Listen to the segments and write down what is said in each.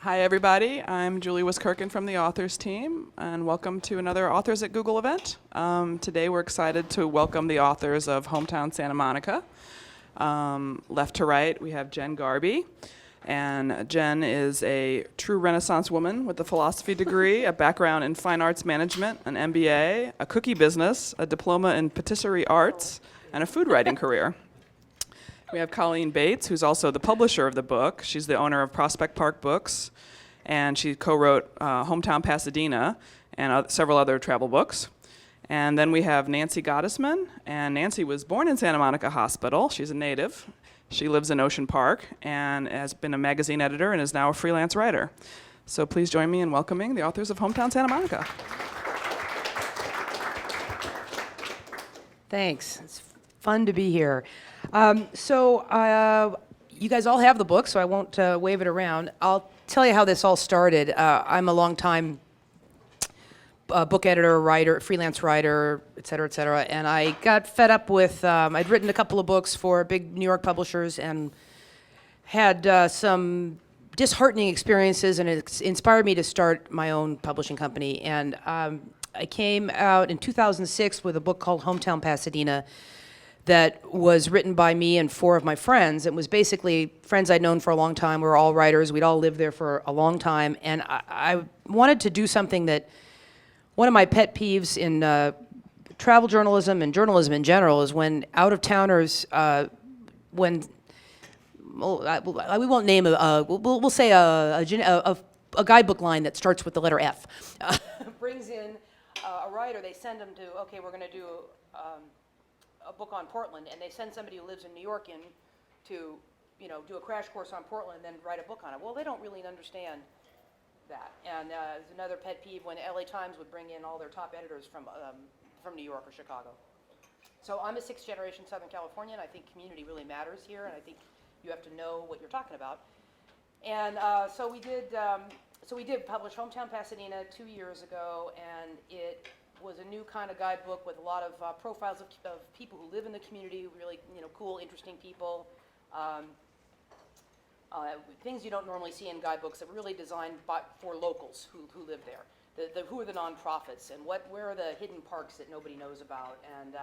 Hi, everybody. I'm Julie Wiskirchen from the authors team, and welcome to another Authors at Google event. Today, we're excited to welcome the authors of Hometown Santa Monica. Left to right, we have Jenn Garbee. And Jenn is a true Renaissance woman with a philosophy degree, a background in fine arts management, an MBA, a cookie business, a diploma in patisserie arts, and a food writing career. We have Colleen Bates, who's also the publisher of the book. She's the owner of Prospect Park Books, and she co-wrote Hometown Pasadena and several other travel books. And then we have Nancy Gottesman, and Nancy was born in Santa Monica Hospital. She's a native. She lives in Ocean Park and has been a magazine editor and is now a freelance writer. So please join me in welcoming the authors of Hometown Santa Monica. Thanks. It's fun to be here. You guys all have the book, so I won't wave it around. I'll tell you how this all started. I'm a long-time book editor, writer, freelance writer, et cetera, and I got fed up with, I'd written a couple of books for big New York publishers and had some disheartening experiences, and it inspired me to start my own publishing company. And I came out in 2006 with a book called Hometown Pasadena that was written by me and 4 of my friends. It was basically friends I'd known for a long time. We were all writers. We'd all lived there for a long time. And I wanted to do something that, one of my pet peeves in travel journalism and journalism in general is when out-of-towners, we won't name, we'll say a guidebook line that starts with the letter F, brings in a writer. They send them to, okay, we're going to do a book on Portland, and they send somebody who lives in New York in to, do a crash course on Portland and then write a book on it. Well, they don't really understand that. And there's another pet peeve when LA Times would bring in all their top editors from New York or Chicago. So I'm a 6th generation Southern Californian. I think community really matters here, and I think you have to know what you're talking about. And so we did publish Hometown Pasadena 2 years ago, and it was a new kind of guidebook with a lot of profiles of people who live in the community, really cool, interesting people. Things you don't normally see in guidebooks that were really designed for locals who live there. Who are the nonprofits, and where are the hidden parks that nobody knows about, and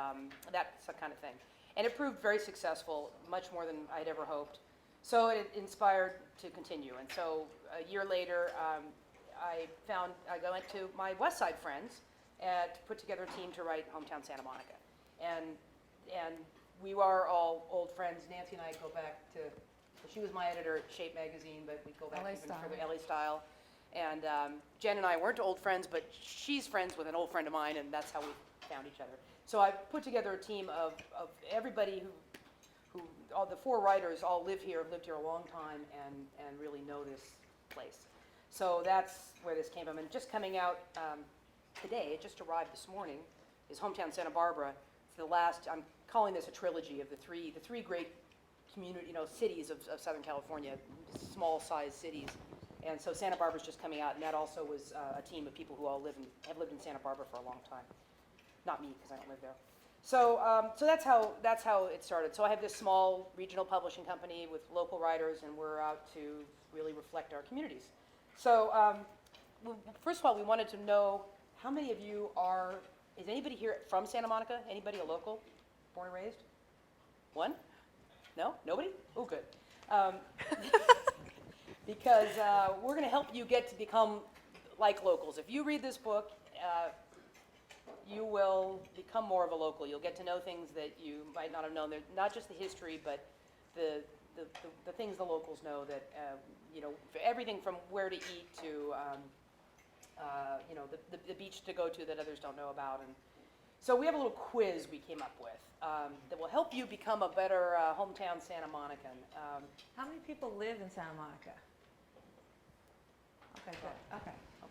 that kind of thing. And it proved very successful, much more than I'd ever hoped. So it inspired to continue. And so a year later, I went to my West Side friends to put together a team to write Hometown Santa Monica. And we are all old friends. Nancy and I go back to, she was my editor at Shape magazine, but we go back even further, LA Style. And Jenn and I weren't old friends, but she's friends with an old friend of mine, and that's how we found each other. So I put together a team of everybody who all the 4 writers all lived here a long time, and really know this place. So that's where this came from. And just coming out today, it just arrived this morning, is Hometown Santa Barbara. It's the last, I'm calling this a trilogy of the three great community, cities of Southern California, small-sized cities. And so Santa Barbara's just coming out, and that also was a team of people who all have lived in Santa Barbara for a long time. Not me, because I don't live there. So that's how it started. So I have this small regional publishing company with local writers, and we're out to really reflect our communities. So first of all, we wanted to know how many of you is anybody here from Santa Monica? Anybody a local, born and raised? One? No? Nobody? Oh, good. Because we're going to help you get to become like locals. If you read this book, you will become more of a local. You'll get to know things that you might not have known. They're not just the history, but the things the locals know that, everything from where to eat to, the beach to go to that others don't know about. And so we have a little quiz we came up with that will help you become a better hometown Santa Monican. How many people live in Santa Monica? Okay, good.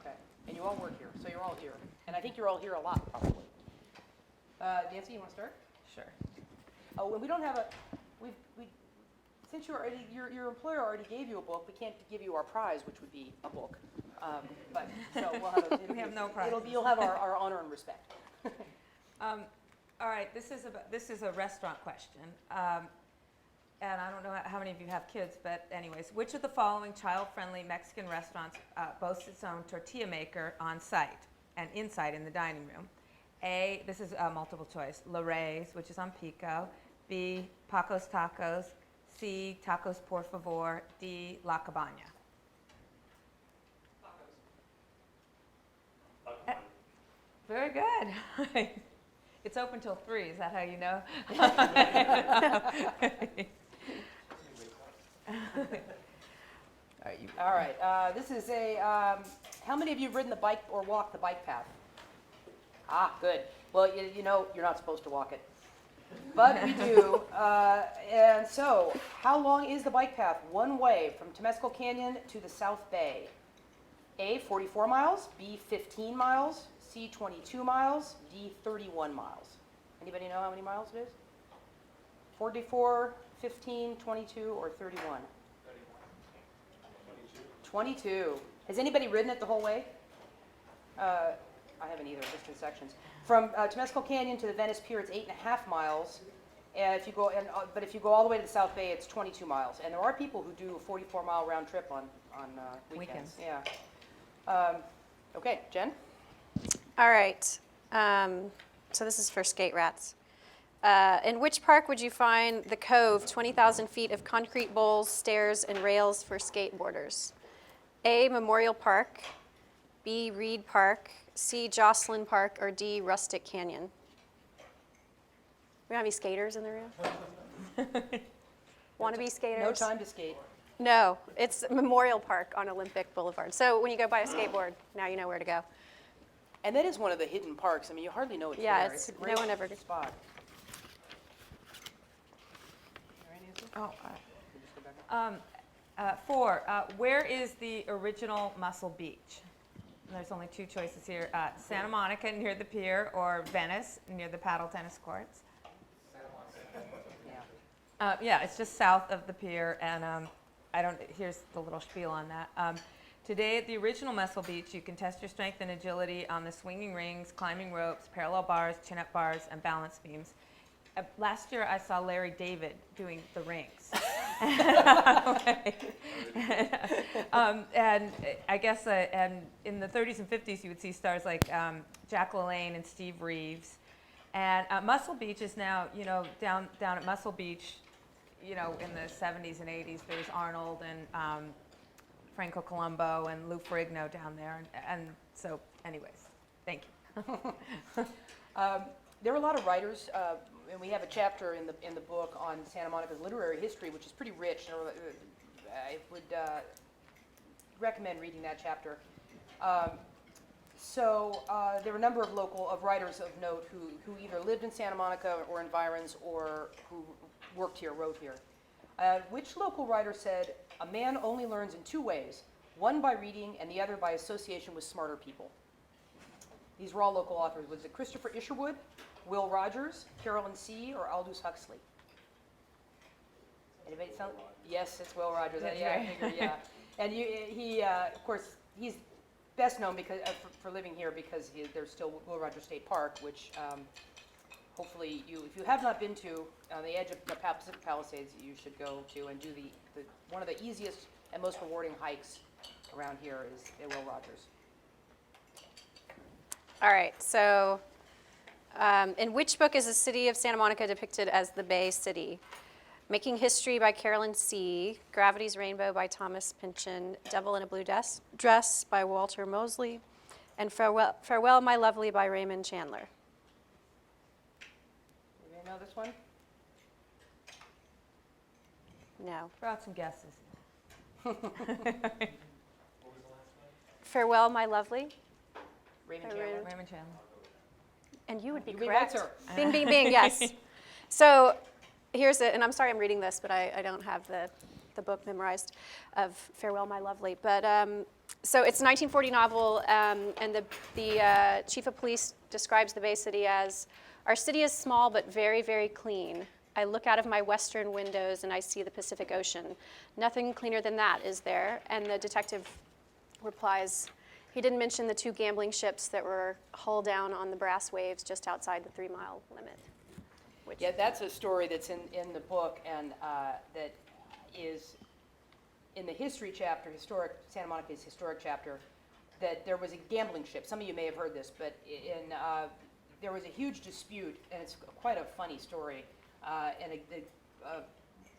Okay. And you all work here, so you're all here. And I think you're all here a lot, probably. Nancy, you want to start? Sure. Oh, and we don't have since your employer already gave you a book, we can't give you our prize, which would be a book. But so we'll have we have no prize. You'll have our honor and respect. All right, this is a restaurant question. and I don't know how many of you have kids, but anyways, which of the following child-friendly Mexican restaurants boasts its own tortilla maker on site and inside in the dining room? A, this is multiple choice, La Reyes, which is on Pico. B, Paco's Tacos. C, Tacos Por Favor. D, La Cabana. Very good. It's open till 3. Is that how you know? All right, this is a, how many of you have ridden the bike or walked the bike path? Ah, good. Well, you know you're not supposed to walk it. But we do. And so, how long is the bike path one way from Temescal Canyon to the South Bay? A, 44 miles, B, 15 miles, C, 22 miles, D, 31 miles. Anybody know how many miles it is? 44, 15, 22, or 31? 22. Has anybody ridden it the whole way? I haven't either, just in sections. From Temescal Canyon to the Venice Pier, it's 8.5 miles. If you go, but if you go all the way to the South Bay, it's 22 miles. And there are people who do a 44-mile round trip on weekends. Yeah. Okay, Jen? All right. So this is for skate rats. In which park would you find the Cove, 20,000 feet of concrete bowls, stairs, and rails for skateboarders? A, Memorial Park. B, Reed Park. C, Jocelyn Park. Or D, Rustic Canyon. We don't have any skaters in the room? Want to be skaters? No time to skate. No, it's Memorial Park on Olympic Boulevard. So when you go buy a skateboard, now you know where to go. And that is one of the hidden parks. I mean, you hardly know it's Yeah, there. it's a great no one ever gets. spot. Oh, 4, where is the original Muscle Beach? And there's only 2 choices here, Santa Monica near the pier or Venice near the paddle tennis courts. Yeah. Yeah, it's just south of the pier, and here's the little spiel on that. Today at the original Muscle Beach, you can test your strength and agility on the swinging rings, climbing ropes, parallel bars, chin-up bars, and balance beams. Last year, I saw Larry David doing the rings. And I guess and in the 30s and 50s, you would see stars like Jack LaLanne and Steve Reeves. And Muscle Beach is now, down at Muscle Beach, in the 70s and 80s, there was Arnold and Franco Colombo and Lou Ferrigno down there. And so, anyways, thank you. There were a lot of writers, and we have a chapter in the book on Santa Monica's literary history, which is pretty rich. I would recommend reading that chapter. There were a number of writers of note who either lived in Santa Monica or environs, or who worked here, wrote here. Which local writer said, "A man only learns in 2 ways, one by reading and the other by association with smarter people"? These were all local authors. Was it Christopher Isherwood, Will Rogers, Carolyn C., or Aldous Huxley? Anybody sound? Yes, it's Will Rogers. That's Yeah, right. I figure, yeah. And he, of course, he's best known because for living here because there's still Will Rogers State Park, which hopefully if you have not been to on the edge of the Pacific Palisades, you should go to and do one of the easiest and most rewarding hikes around here is Will Rogers. All right, so in which book is the city of Santa Monica depicted as the Bay City? Making History by Carolyn C., Gravity's Rainbow by Thomas Pynchon, Devil in a Blue Dress by Walter Mosley, and Farewell, My Lovely by Raymond Chandler. Anybody know this one? No. Throw out some guesses. Farewell, My Lovely. Raymond Chandler. Raymond Chandler. And you would be You'd be correct. right, sir. Bing, bing, bing, yes. So here's it, and I'm sorry I'm reading this, but I don't have the book memorized of Farewell, My Lovely. But so it's a 1940 novel, and the chief of police describes the Bay City as, "Our city is small but very, very clean. I look out of my western windows and I see the Pacific Ocean. Nothing cleaner than that, is there?" And the detective replies, he didn't mention the 2 gambling ships that were hull down on the brass waves just outside the 3-mile limit. which. Yeah, that's a story that's in the book, and that is in the history chapter, Santa Monica's historic chapter, that there was a gambling ship. Some of you may have heard this, but there was a huge dispute, and it's quite a funny story. And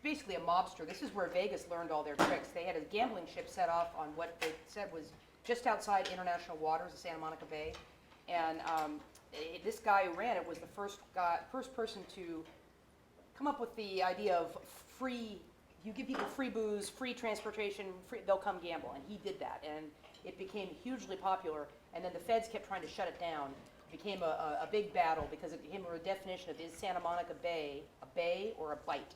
basically a mobster. This is where Vegas learned all their tricks. They had a gambling ship set off on what they said was just outside international waters of Santa Monica Bay, and this guy who ran it was the first person to come up with the idea of free. You give people free booze, free transportation, they'll come gamble, and he did that, and it became hugely popular. And then the feds kept trying to shut it down. It became a big battle because it became a definition of, is Santa Monica Bay a bay or a bite?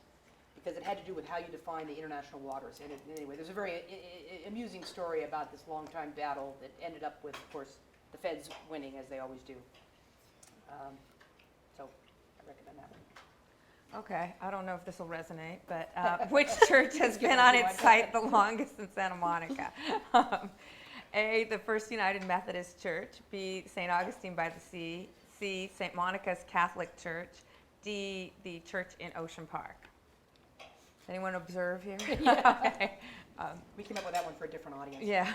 Because it had to do with how you define the international waters. And anyway, there's a very amusing story about this long-time battle that ended up with, of course, the feds winning, as they always do. So I recommend that one. Okay, I don't know if this will resonate, but which church has been on its site the longest in Santa Monica? A, the First United Methodist Church. B, St. Augustine by the Sea. C, St. Monica's Catholic Church. D, the church in Ocean Park. Does anyone observe here? Yeah. Okay. We came up with that one for a different audience. Yeah.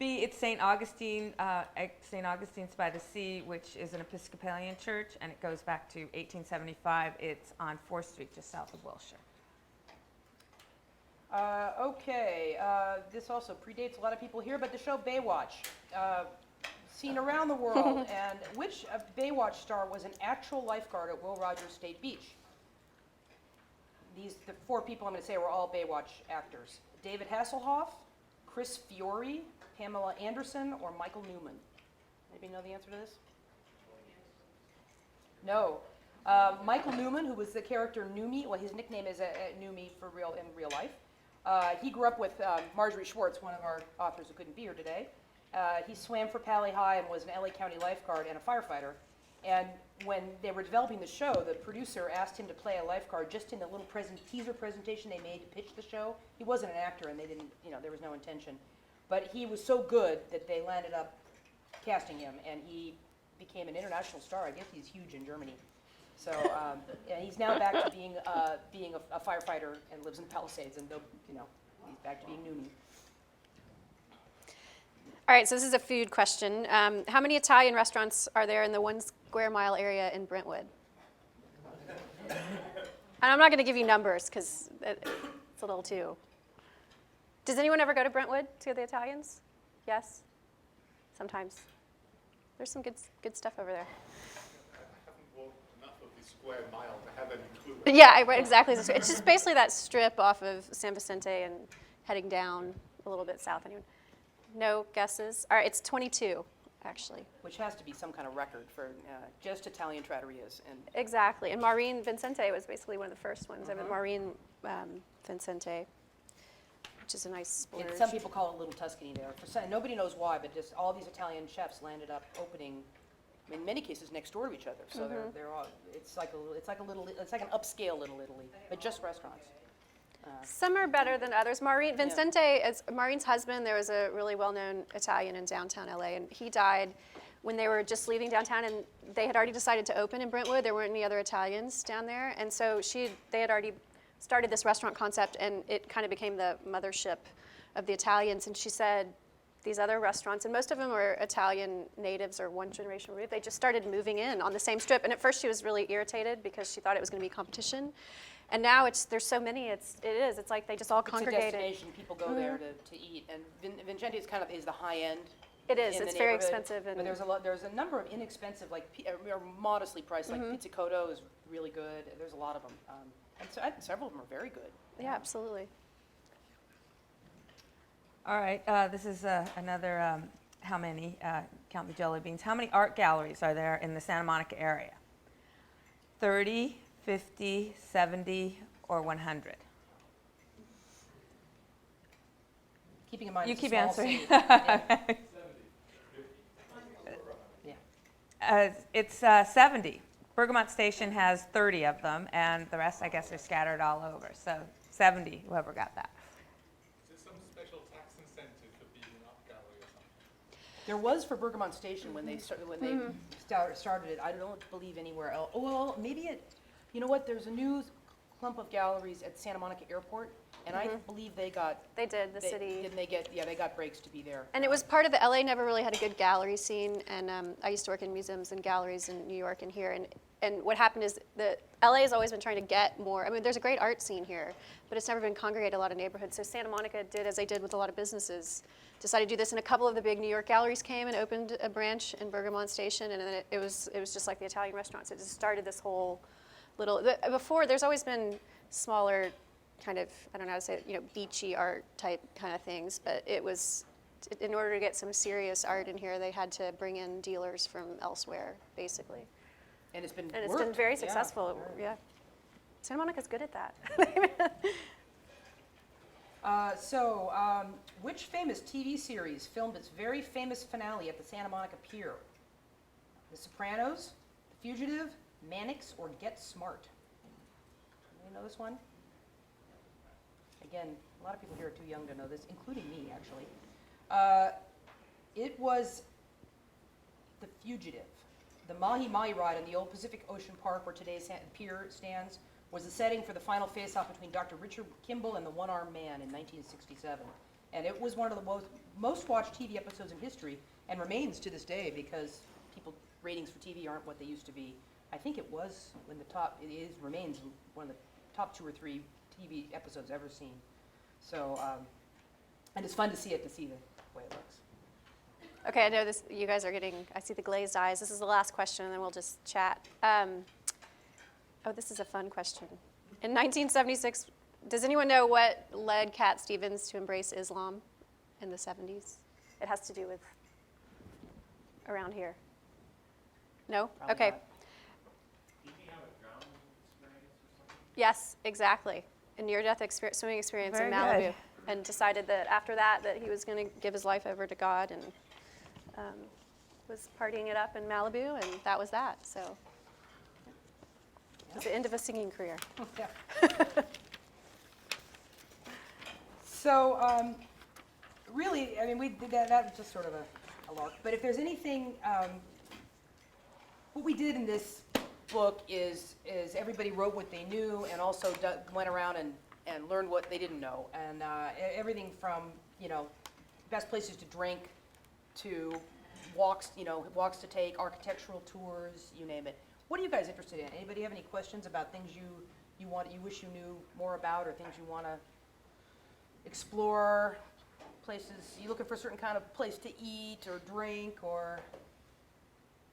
B, it's St. Augustine, St. Augustine's by the Sea, which is an Episcopalian church, and it goes back to 1875. It's on 4th Street, just south of Wilshire. Okay, this also predates a lot of people here, but the show Baywatch, seen around the world, and which Baywatch star was an actual lifeguard at Will Rogers State Beach? The 4 people I'm going to say were all Baywatch actors. David Hasselhoff, Chris Fiore, Pamela Anderson, or Michael Newman? Anybody know the answer to this? No. Michael Newman, who was the character Noomy, well, his nickname is Noomy in real life. He grew up with Marjorie Schwartz, one of our authors who couldn't be here today. He swam for Pali High and was an LA County lifeguard and a firefighter. And when they were developing the show, the producer asked him to play a lifeguard just in the little teaser presentation they made to pitch the show. He wasn't an actor, and they didn't, there was no intention. But he was so good that they landed up casting him, and he became an international star. I guess he's huge in Germany. So and he's now back to being a firefighter and lives in the Palisades, and he's back to being Noomy. All right, so this is a food question. How many Italian restaurants are there in the 1 square mile area in Brentwood? And I'm not going to give you numbers because it's a little too. Does anyone ever go to Brentwood to the Italians? Yes? Sometimes. There's some good stuff over there. I haven't walked enough of the square mile to have any clue. Yeah, exactly. It's just basically that strip off of San Vicente and heading down a little bit south. Anyone? No guesses? All right, it's 22, actually. Which has to be some kind of record for just Italian trattorias. Exactly. And Maureen Vincente was basically one of the first ones. Maureen Vincente, which is a nice splurge. Some people call it Little Tuscany there. Nobody knows why, but just all these Italian chefs landed up opening, in many cases, next door to each other. So they're all. It's like an upscale Little Italy, but just restaurants. Some are better than others. Maureen Vincente, as Maureen's husband, there was a really well-known Italian in downtown LA, and he died when they were just leaving downtown, and they had already decided to open in Brentwood. There weren't any other Italians down there, and so they had already started this restaurant concept, and it kind of became the mothership of the Italians. And she said these other restaurants, and most of them were Italian natives or one generation removed, they just started moving in on the same strip. And at first she was really irritated because she thought it was going to be competition. And now there's so many, it's like they just all congregated. It's a destination, people go there to eat. And Vincente is the high end. It is, it's very expensive. But there's a number of inexpensive, or modestly priced, like Pizzicato is really good. There's a lot of them. And so several of them are very good. Yeah, absolutely. All right, this is another how many, count the jelly beans. How many art galleries are there in the Santa Monica area? 30, 50, 70, or 100? Keeping in mind You it's a keep small answering. city. Yeah. It's 70. Bergamot Station has 30 of them, and the rest, I guess, are scattered all over. So 70, whoever got that. Is there some special tax incentive for being an art gallery or something? There was for Bergamot Station when they started it. I don't believe anywhere else. Oh, well, maybe you know what? There's a new clump of galleries at Santa Monica Airport, and I believe they got. They did, the city. Didn't they get? Yeah, they got breaks to be there. And it was part of the LA never really had a good gallery scene, and I used to work in museums and galleries in New York and here, and what happened is that LA has always been trying to get more. I mean, there's a great art scene here, but it's never been congregated a lot of neighborhoods. So Santa Monica did as they did with a lot of businesses, decided to do this, and a couple of the big New York galleries came and opened a branch in Bergamot Station, and then it was just like the Italian restaurants. It just started this whole little. Before there's always been smaller, kind of, I don't know how to say it, beachy art type kind of things, but it was. In order to get some serious art in here, they had to bring in dealers from elsewhere, basically. And it's been very successful. Yeah. Santa Monica's good at that. Which famous TV series filmed its very famous finale at the Santa Monica Pier? The Sopranos, The Fugitive, Mannix, or Get Smart? You know this one? Again, a lot of people here are too young to know this, including me, actually. It was The Fugitive. The Mahi-Mahi ride on the old Pacific Ocean Park, where today's pier stands, was the setting for the final face-off between Dr. Richard Kimball and the One-Armed Man in 1967. And it was one of the most watched TV episodes in history, and remains to this day because ratings for TV aren't what they used to be. I think it was remains one of the top 2 or 3 TV episodes ever seen. So, and it's fun to see the way it looks. Okay, I know this. You guys are getting. I see the glazed eyes. This is the last question, and then we'll just chat. This is a fun question. In 1976, does anyone know what led Cat Stevens to embrace Islam in the 70s? It has to do with around here. No? Probably Okay. not. Did he have a drowning experience or something? Yes, exactly. A near-death swimming experience Very in Malibu, good. and decided that after that he was going to give his life over to God, and was partying it up in Malibu, and that was that. So it was the end of a singing career. Yeah. So, really, I mean, we did that was just sort of a lark. But if there's anything, what we did in this book is everybody wrote what they knew, and also went around and learned what they didn't know, and everything from best places to drink to walks to take, architectural tours, you name it. What are you guys interested in? Anybody have any questions about things you wish you knew more about, or things you want to explore? Places you looking for a certain kind of place to eat or drink, or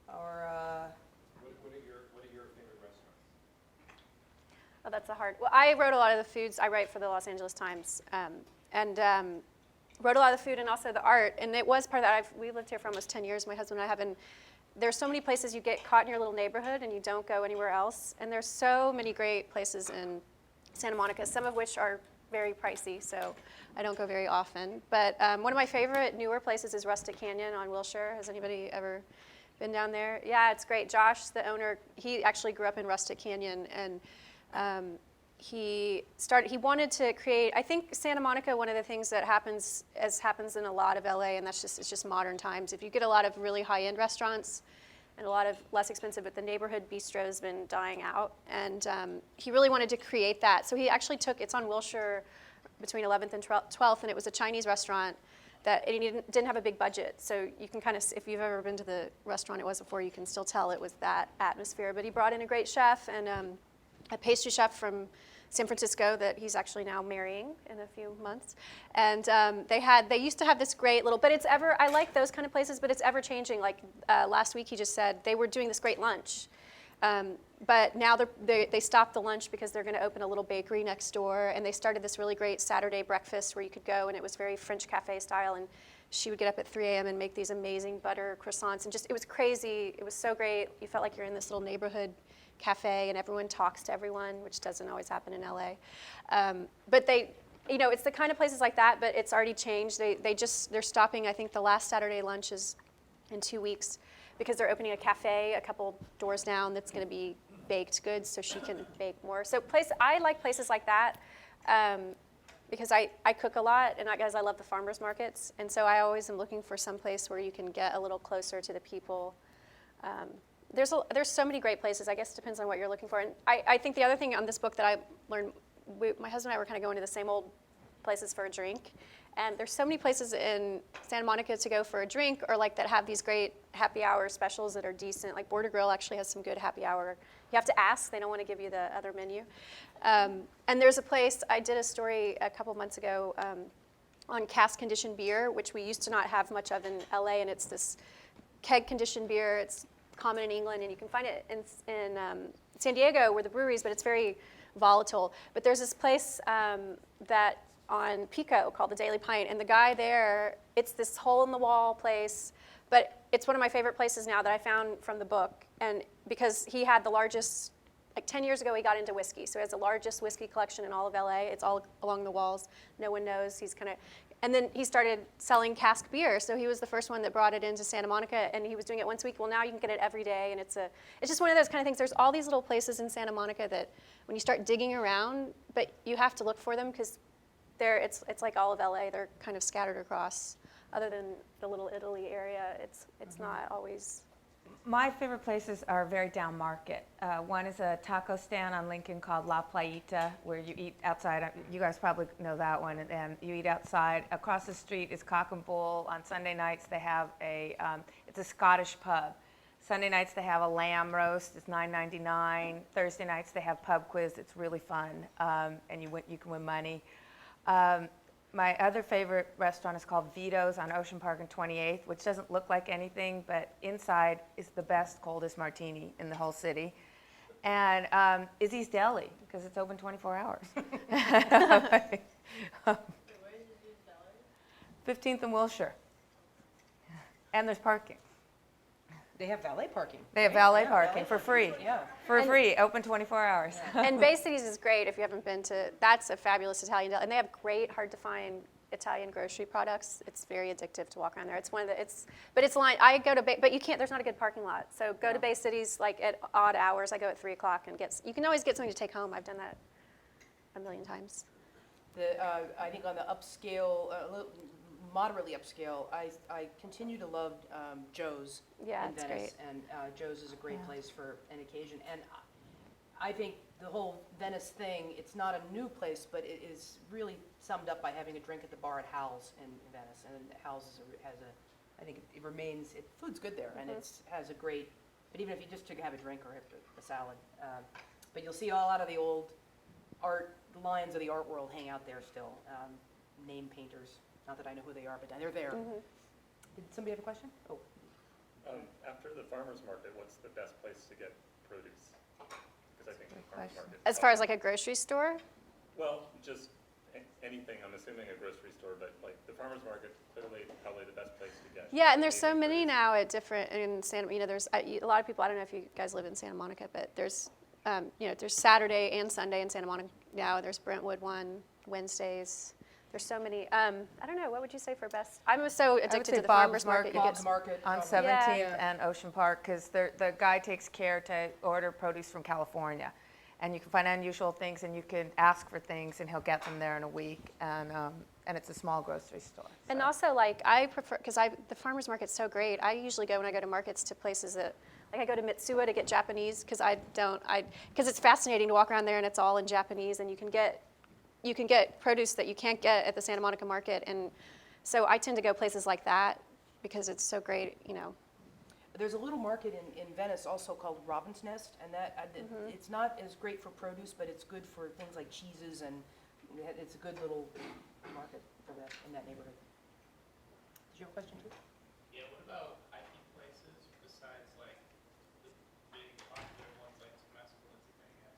What are your favorite restaurants? Oh, that's a hard. Well, I wrote a lot of the foods. I write for the Los Angeles Times, and wrote a lot of the food and also the art. And it was part of that. We lived here for almost 10 years. My husband and I have, and there's so many places you get caught in your little neighborhood and you don't go anywhere else. And there's so many great places in Santa Monica, some of which are very pricey, so I don't go very often. But one of my favorite newer places is Rustic Canyon on Wilshire. Has anybody ever been down there? Yeah, it's great. Josh, the owner, he actually grew up in Rustic Canyon, and he wanted to create, I think Santa Monica, one of the things that happens in a lot of LA, and it's just modern times, if you get a lot of really high-end restaurants and a lot of less expensive, but the neighborhood bistro has been dying out, and he really wanted to create that. So he actually it's on Wilshire between 11th and 12th, and it was a Chinese restaurant that he didn't have a big budget. So you can kind of, if you've ever been to the restaurant it was before, you can still tell it was that atmosphere. But he brought in a great chef and a pastry chef from San Francisco that he's actually now marrying in a few months. And they used to have this great little, but I like those kind of places, but it's ever changing. Like last week he just said they were doing this great lunch. But now they stopped the lunch because they're going to open a little bakery next door, and they started this really great Saturday breakfast where you could go, and it was very French cafe style, and she would get up at 3 a.m. and make these amazing butter croissants, and it was crazy. It was so great. You felt like you're in this little neighborhood cafe, and everyone talks to everyone, which doesn't always happen in LA. But it's the kind of places like that, but it's already changed. They're stopping, I think the last Saturday lunch is in 2 weeks, because they're opening a cafe a couple doors down that's going to be baked goods, so she can bake more. So I like places like that. because I cook a lot, and guys, I love the farmers markets, and so I always am looking for some place where you can get a little closer to the people. There's so many great places. I guess it depends on what you're looking for. And I think the other thing on this book that I learned, my husband and I were kind of going to the same old places for a drink. And there's so many places in Santa Monica to go for a drink, or like that have these great happy hour specials that are decent. Like Border Grill actually has some good happy hour. You have to ask; they don't want to give you the other menu. And there's a place, I did a story a couple months ago on cask conditioned beer, which we used to not have much of in LA, and it's this keg conditioned beer. It's common in England, and you can find it in San Diego where the breweries, but it's very volatile. But there's this place that on Pico called the Daily Pint, and the guy there, it's this hole-in-the-wall place, but it's one of my favorite places now that I found from the book, and because he had the largest, like 10 years ago he got into whiskey, so he has the largest whiskey collection in all of LA. It's all along the walls. No one knows. He's kind of, and then he started selling cask beer, so he was the first one that brought it into Santa Monica, and he was doing it once a week. Well, now you can get it every day, and it's just one of those kind of things. There's all these little places in Santa Monica that when you start digging around, but you have to look for them because it's like all of LA. They're kind of scattered across. Other than the Little Italy area, it's not always. My favorite places are very down market. One is a taco stand on Lincoln called La Playita, where you eat outside. You guys probably know that one, and you eat outside. Across the street is Cock and Bull. On Sunday nights they have it's a Scottish pub. Sunday nights they have a lamb roast. It's $9.99. Thursday nights they have pub quiz. It's really fun, and you can win money. My other favorite restaurant is called Vito's on Ocean Park and 28th, which doesn't look like anything, but inside is the best coldest martini in the whole city. And Izzy's Deli, because it's open 24 hours. 15th and Wilshire. And there's parking. They have valet parking. They have valet parking for free. Yeah. For free, open 24 hours. And Bay Cities is great if you haven't been to. That's a fabulous Italian deli, and they have great, hard to find Italian grocery products. It's very addictive to walk around there. It's one of the. But it's line. I go to Bay, but you can't. There's not a good parking lot. So go to Bay Cities like at odd hours. I go at 3:00 and get. You can always get something to take home. I've done that a million times. I think on the upscale, moderately upscale, I continue to love Joe's Yeah, in it's Venice, great. and Joe's is a great place for an occasion. And I think the whole Venice thing, it's not a new place, but it is really summed up by having a drink at the bar at Hal's in Venice. And Hal's I think it remains, food's good there, and it has a great, but even if you just have a drink or have a salad, but you'll see a lot of the old art, the lions of the art world hang out there still, name painters. Not that I know who they are, but they're there. Did somebody have a question? Oh. After the farmer's market, what's the best place to get produce? Because I think the farmer's market. As far as like a grocery store. Well, just anything. I'm assuming a grocery store, but like the farmer's market, clearly probably the best place to get. Yeah, and there's so many now at different in Santa. There's a lot of people. I don't know if you guys live in Santa Monica, but there's there's Saturday and Sunday in Santa Monica now. There's Brentwood one Wednesdays. There's so many. I don't know. What would you say for best? I'm so addicted to the farmers market. Bob's Market On 17th and Ocean Park, because the guy takes care to order produce from California. And you can find unusual things, and you can ask for things, and he'll get them there in a week. And it's a small grocery store. And also, like, I prefer, because the farmers market's so great. I usually go, when I go to markets, to places that, like I go to Mitsuwa to get Japanese, because because it's fascinating to walk around there, and it's all in Japanese, and you can get produce that you can't get at the Santa Monica market. And so I tend to go places like that because it's so great, There's a little market in Venice also called Robin's Nest, and that it's not as great for produce, but it's good for things like cheeses, and it's a good little market for that in that neighborhood. Did you have a question too? Yeah, what about hiking places besides like the big popular ones like Temescal and Topanga?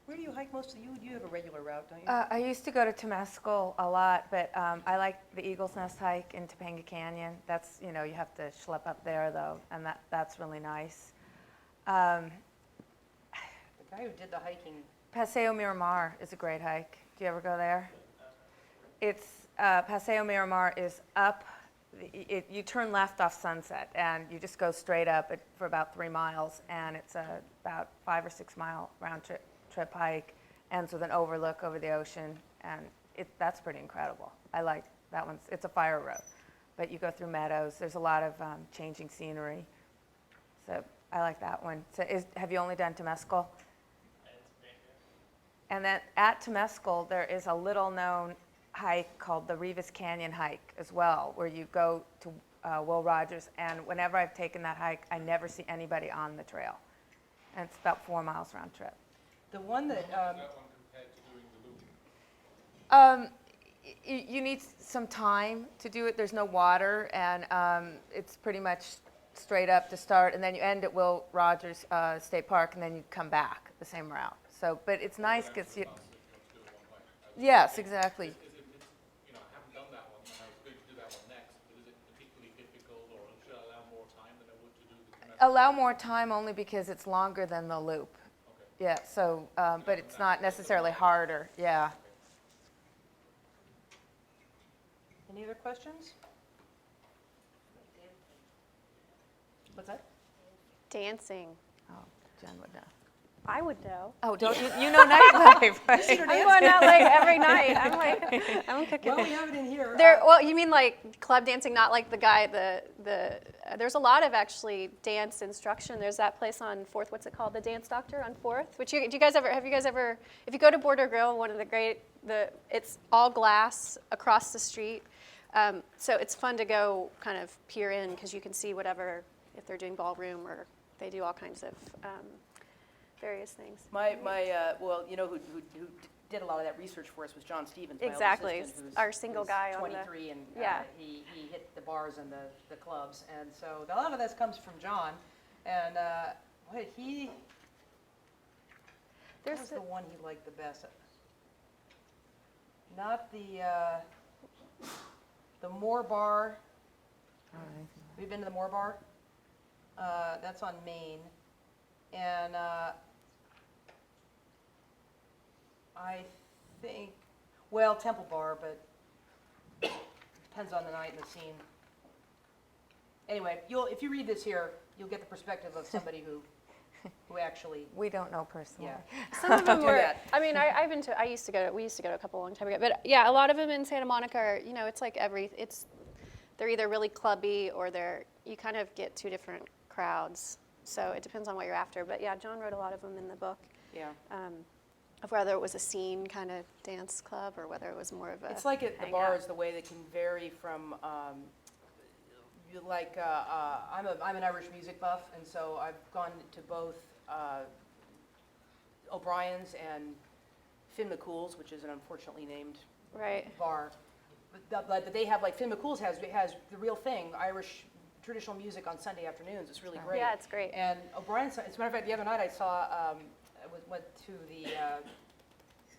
Where do you hike most of you have a regular route, don't you? I used to go to Temescal a lot, but I like the Eagle's Nest hike in Topanga Canyon. That's, you have to schlep up there, though, and that's really nice. The guy who did the hiking. Paseo Miramar is a great hike. Do you ever go there? It's Paseo Miramar is up. You turn left off Sunset, and you just go straight up for about 3 miles, and it's about 5 or 6 mile round trip hike. Ends with an overlook over the ocean. and that's pretty incredible. I like that one. It's a fire road, but you go through meadows. There's a lot of changing scenery, so I like that one. So have you only done Temescal? And then at Temescal, there is a little-known hike called the Rivas Canyon hike as well, where you go to Will Rogers, and whenever I've taken that hike, I never see anybody on the trail. And it's about 4 miles round trip. The one that, That one compared to doing the loop. You need some time to do it. There's no water, and it's pretty much straight up to start, and then you end at Will Rogers State Park, and then you come back the same route. So, but it's nice because you. Yes, exactly. Is it, you know, I haven't done that one, and I was going to do that one next, but is it particularly difficult, or should I allow more time than I would to do the Temescal? Allow more time only because it's longer than the loop. Okay. Yeah. So, but it's not necessarily harder. Yeah. any other questions? What's that? Dancing. Oh, Jen would know. I would know. Oh, don't you? You know nightlife, right? I'm going out like every night. I'm cooking. Well, we have it in here. Well, you mean like club dancing, not like the guy, there's a lot of actually dance instruction. There's that place on 4th, what's it called? The Dance Doctor on 4th, which have you guys ever, if you go to Border Grill, one of it's all glass across the street. So it's fun to go kind of peer in because you can see whatever, if they're doing ballroom or they do all kinds of various things. Well, you know who did a lot of that research for us was John Stevens, my old Exactly, assistant, who's- our single who's guy on the- 23, and yeah. he hit the bars and the clubs, and so a lot of this comes from John, and what There's was the one he liked the best? Not the Moore Bar. Have you been to the Moore Bar? That's on Main, and I think, well, Temple Bar, but depends on the night and the scene. Anyway, if you read this here, you'll get the perspective of somebody who actually, We don't know personally. yeah. Some of them Do were. that. I mean, we used to go to a couple a long time ago. But yeah, a lot of them in Santa Monica are, it's like they're either really clubby or you kind of get two different crowds. So it depends on what you're after. But yeah, John wrote a lot of them in the book. Yeah. Of whether it was a scene kind of dance club or whether it was more of a. It's like at the hangout. bars, the way they can vary from, I'm an Irish music buff, and so I've gone to both O'Brien's and Finn McCool's, which is an unfortunately named Right. bar. But they have, like, Finn McCool's has the real thing, Irish traditional music on Sunday afternoons. It's really great. Yeah, it's great. And O'Brien's, as a matter of fact, the other night I saw, went to the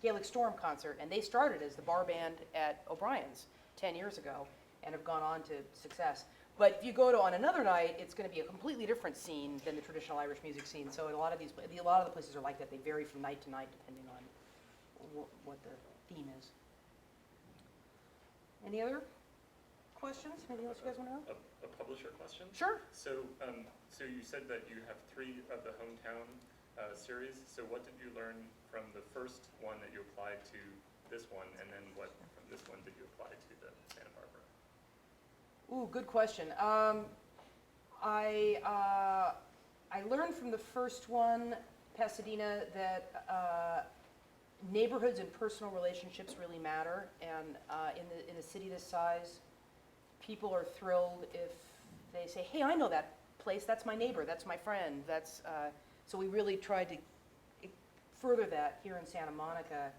Gaelic Storm concert, and they started as the bar band at O'Brien's 10 years ago and have gone on to success. But if you go to on another night, it's going to be a completely different scene than the traditional Irish music scene. So a lot of the places are like that. They vary from night to night depending on what the theme is. Any other questions? Anything else you guys want to know? A publisher question? Sure. So, so you said that you have 3 of the hometown series. So what did you learn from the first one that you applied to this one, and then what from this one did you apply to the Santa Barbara? Ooh, good question. I learned from the first one, Pasadena, that neighborhoods and personal relationships really matter, and in a city this size, people are thrilled if they say, "Hey, I know that place. That's my neighbor. That's my friend." So we really tried to further that here in Santa Monica.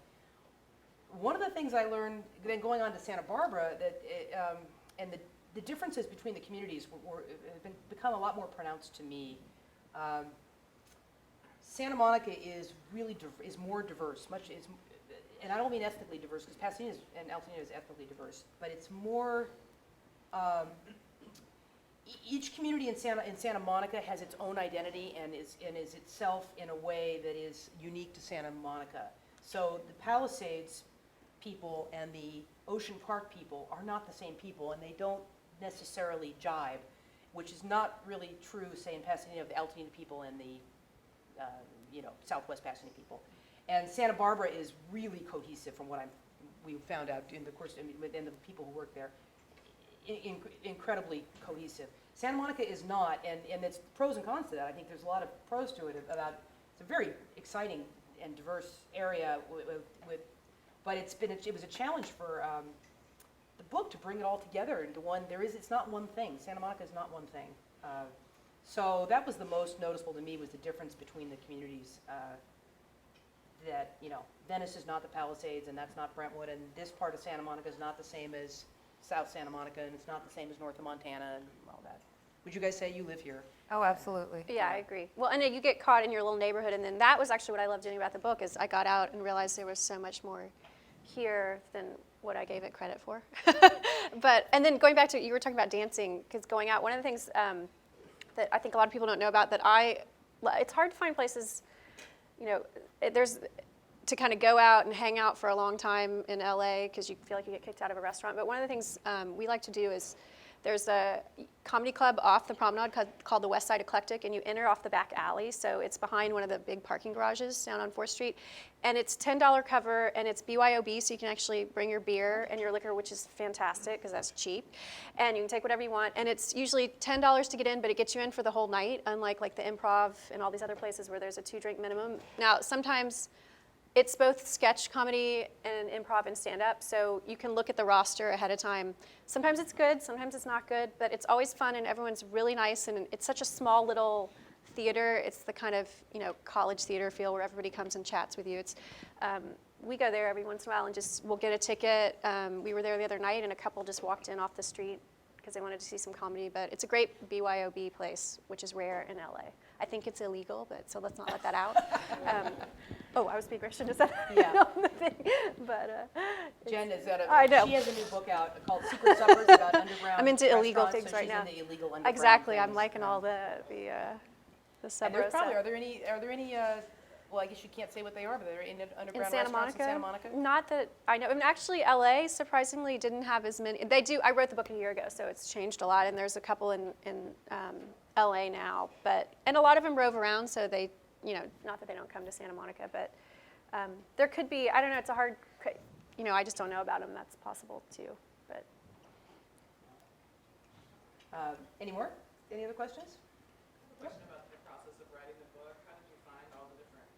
One of the things I learned then going on to Santa Barbara and the differences between the communities have become a lot more pronounced to me. Santa Monica is really is more diverse, and I don't mean ethnically diverse because Pasadena and Altadena is ethnically diverse, but it's more. Each community in Santa Monica has its own identity and is itself in a way that is unique to Santa Monica. So the Palisades people and the Ocean Park people are not the same people, and they don't necessarily jive, which is not really true, say, in Pasadena of the Altadena people and the Southwest Pasadena people. And Santa Barbara is really cohesive from what we found out in the course, I mean, within the people who work there, incredibly cohesive. Santa Monica is not, and it's pros and cons to that. I think there's a lot of pros to it about, it's a very exciting and diverse area but it was a challenge for the book to bring it all together into one. It's not one thing. Santa Monica is not one thing. So that was the most noticeable to me, was the difference between the communities. That, Venice is not the Palisades, and that's not Brentwood, and this part of Santa Monica is not the same as South Santa Monica, and it's not the same as north of Montana and all that. Would you guys say you live here? Oh, absolutely. Yeah, I agree. Well, and then you get caught in your little neighborhood, and then that was actually what I loved doing about the book, is I got out and realized there was so much more here than what I gave it credit for. And then going back to, you were talking about dancing, because going out, one of the things that I think a lot of people don't know about, it's hard to find places, there's to kind of go out and hang out for a long time in LA, because you feel like you get kicked out of a restaurant. But one of the things we like to do is, there's a comedy club off the promenade called the West Side Eclectic, and you enter off the back alley. So it's behind one of the big parking garages down on 4th Street. And it's $10 cover, and it's BYOB, so you can actually bring your beer and your liquor, which is fantastic because that's cheap. And you can take whatever you want. And it's usually $10 to get in, but it gets you in for the whole night, unlike like the Improv and all these other places where there's a 2-drink minimum. Now, sometimes it's both sketch comedy and improv and stand-up, so you can look at the roster ahead of time. Sometimes it's good, sometimes it's not good, but it's always fun, and everyone's really nice, and it's such a small little theater. It's the kind of college theater feel where everybody comes and chats with you. It's we go there every once in a while and we'll get a ticket. We were there the other night, and a couple just walked in off the street because they wanted to see some comedy. But it's a great BYOB place, which is rare in LA. I think it's illegal, so let's not let that out. I was being gracious to say that on the thing. But Jenn is I know. She has a new book out called Secret Suppers about underground. I'm into illegal restaurants, things so right now. She's into illegal underground exactly, I'm things. liking all the sub. And there's probably, are there any? Well, I guess you can't say what they are, but are there any underground restaurants in Santa Monica? Not that I know. I mean, actually, LA surprisingly didn't have as many. They do. I wrote the book a year ago, so it's changed a lot. And there's a couple in LA now, and a lot of them rove around. So they, not that they don't come to Santa Monica, but there could be. I don't know. It's a hard. I just don't know about them. That's possible too. But Any more? Any other questions? Question about the process of writing the book. How did you find all the different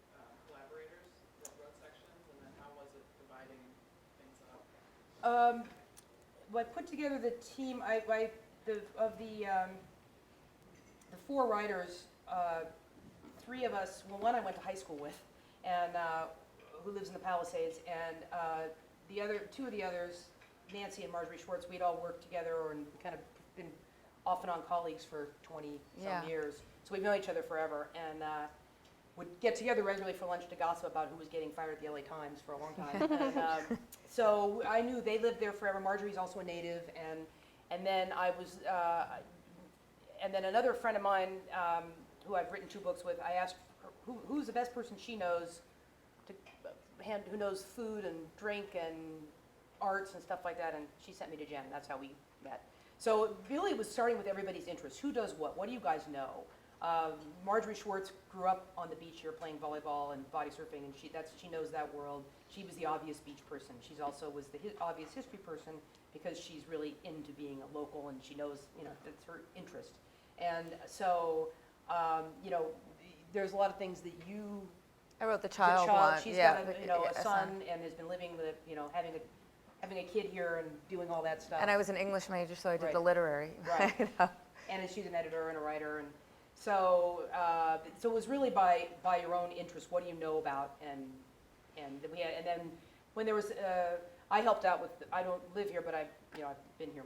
collaborators that wrote sections, and then how was it dividing things up? Well, I put together the team. The 4 writers, 3 of us. Well, one I went to high school with, and who lives in the Palisades, and the other 2 of the others, Nancy and Marjorie Schwartz. We'd all worked together and kind of been off and on colleagues for 20-some years. So we've known each other forever, and would get together regularly for lunch to gossip about who was getting fired at the LA Times for a long time. And, so I knew they lived there forever. Marjorie's also a native, and then I was, and then another friend of mine who I've written 2 books with. I asked her who's the best person she knows who knows food and drink and arts and stuff like that, and she sent me to Jenn. That's how we met. So really it was starting with everybody's interests. Who does what? What do you guys know? Marjorie Schwartz grew up on the beach here playing volleyball and body surfing, and she knows that world. She was the obvious beach person. She's also was the obvious history person because she's really into being a local, and she knows, that's her interest. And so, there's a lot of things that you. I wrote the child one. She's got a son and has been living the, having a kid here and doing all that stuff. And I was an English major, so I did Right. the literary. Right. And she's an editor and a writer, and so it was really by your own interest. What do you know about? And then when there was, I helped out with. I don't live here, but I've been here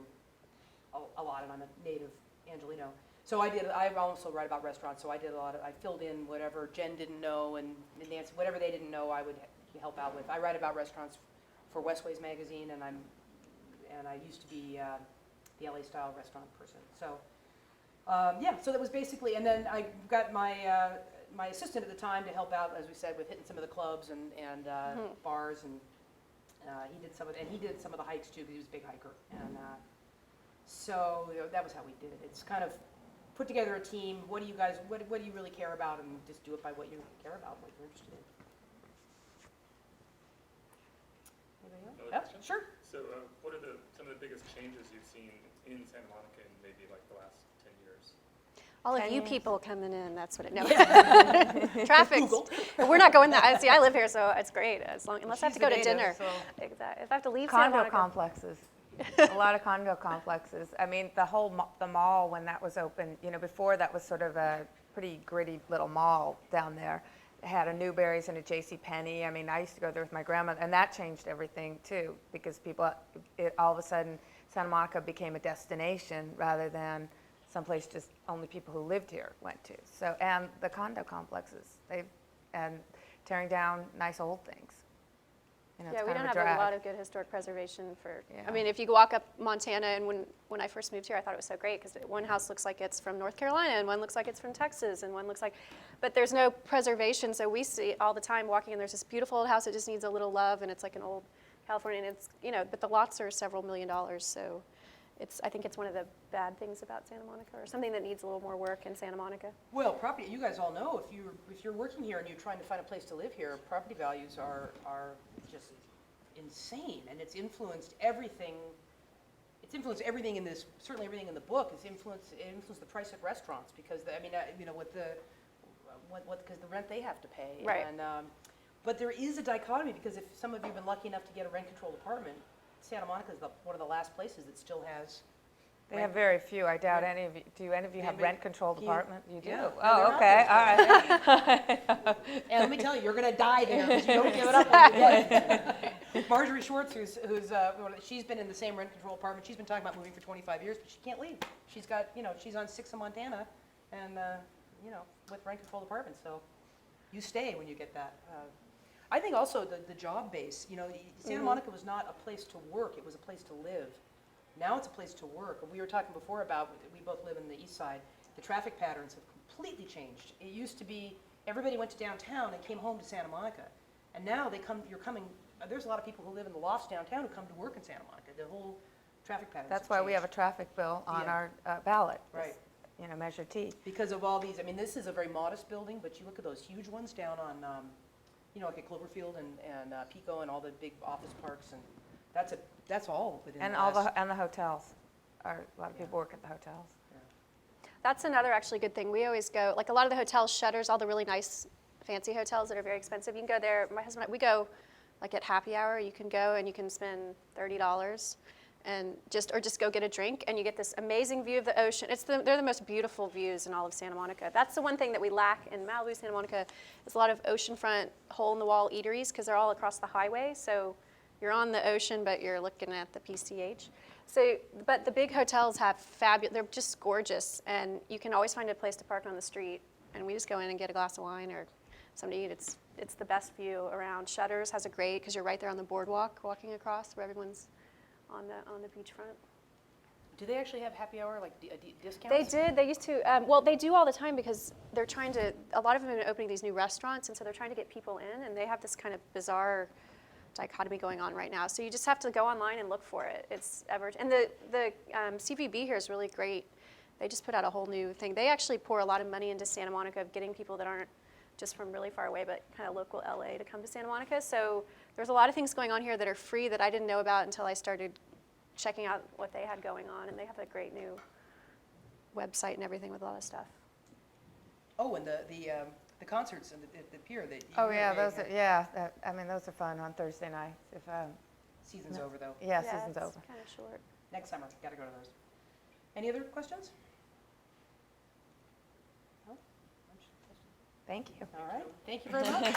a lot, and I'm a native Angelino. So I also write about restaurants, so I did a lot I filled in whatever Jenn didn't know, and Nancy, whatever they didn't know, I would help out with. I write about restaurants for Westways magazine, and I used to be the LA style restaurant person. So so that was basically, and then I got my my assistant at the time to help out, as we said, with hitting some of the clubs and bars, and he did some of the hikes too, because he was a big hiker, and so that was how we did it. It's kind of put together a team. What do you guys? What do you really care about? And just do it by what you care about, what you're interested in. Anybody else? Yep, question? sure. So what are some of the biggest changes you've seen in Santa Monica in maybe like the last 10 years? All of 10 you years. people coming in, that's what it, no. Traffic. We're not going that, see, I live here, so it's great, unless I have to go to dinner. Exactly. If I have to leave Santa Condo Monica. complexes. A lot of condo complexes. I mean, the mall, when that was open, before that was sort of a pretty gritty little mall down there. It had a Newberry's and a JCPenney. I mean, I used to go there with my grandmother, and that changed everything too, because people, all of a sudden, Santa Monica became a destination rather than someplace just only people who lived here went to. So, and the condo complexes, and tearing down nice old things. It's Yeah, we kind don't of have drag. a lot of good historic preservation for, Yeah. I mean, if you walk up Montana, and when I first moved here, I thought it was so great, because one house looks like it's from North Carolina, and one looks like it's from Texas, and one looks like, but there's no preservation, so we see all the time walking, and there's this beautiful old house that just needs a little love, and it's like an old California, and it's, but the lots are several $1 million, so I think it's one of the bad things about Santa Monica, or something that needs a little more work in Santa Monica. Well, property, you guys all know, if you're working here and you're trying to find a place to live here, property values are just insane, and it's influenced everything. It's influenced everything in this, certainly everything in the book. It influenced the price at restaurants, because because the rent they have to pay. Right. And but there is a dichotomy, because if some of you have been lucky enough to get a rent-controlled apartment, Santa Monica is one of the last places that still has. They have very few. I doubt any of you. Do any of you have Anybody- rent-controlled can you- apartment? You do? Yeah. No, Oh, they're okay. not All right. And let me tell you, you're going to die there, because you don't give it up when you get it. Marjorie Schwartz, she's been in the same rent-control apartment. She's been talking about moving for 25 years, but she can't leave. She's got, she's on 6th of Montana, and with rent-controlled apartments. So you stay when you get that. I think also the job base. Santa Monica was not a place to work; it was a place to live. Now it's a place to work. We were talking before about, we both live in the east side. The traffic patterns have completely changed. It used to be everybody went to downtown and came home to Santa Monica, and now there's a lot of people who live in the lofts downtown who come to work in Santa Monica. The whole traffic patterns. That's have why we have a changed. traffic bill on Yeah. our ballot. Right. Measure T. Because of all these, this is a very modest building, but you look at those huge ones down on, like at Cloverfield and Pico and all the big office parks, and that's all within And the all last. the hotels. A lot of people work at the hotels. That's another actually good thing. We always go, like a lot of the hotels shutters, all the really nice, fancy hotels that are very expensive. You can go there. My husband and I, we go like at happy hour. You can go and you can spend $30 and just go get a drink, and you get this amazing view of the ocean. They're the most beautiful views in all of Santa Monica. That's the one thing that we lack in Malibu, Santa Monica, is a lot of oceanfront hole-in-the-wall eateries, because they're all across the highway. So you're on the ocean, but you're looking at the PCH. So, but the big hotels have they're just gorgeous, and you can always find a place to park on the street, and we just go in and get a glass of wine or something to eat. It's the best view around. Shutters has a great, because you're right there on the boardwalk walking across where everyone's on the beachfront. Do they actually have happy hour, like discounts? They did. They used to. Well, they do all the time, because they're trying to. A lot of them are opening these new restaurants, and so they're trying to get people in, and they have this kind of bizarre dichotomy going on right now. So you just have to go online and look for it. And the CVB here is really great. They just put out a whole new thing. They actually pour a lot of money into Santa Monica of getting people that aren't just from really far away, but kind of local LA to come to Santa Monica. So there's a lot of things going on here that are free that I didn't know about until I started checking out what they had going on. And they have a great new website and everything with a lot of stuff. Oh, and the concerts and the pier. Oh yeah, those are fun on Thursday night. Season's over though. Yeah, season's over. It's kind of short. Next summer, got to go to those. Any other questions? No? Thank you. All right. Thank you very much.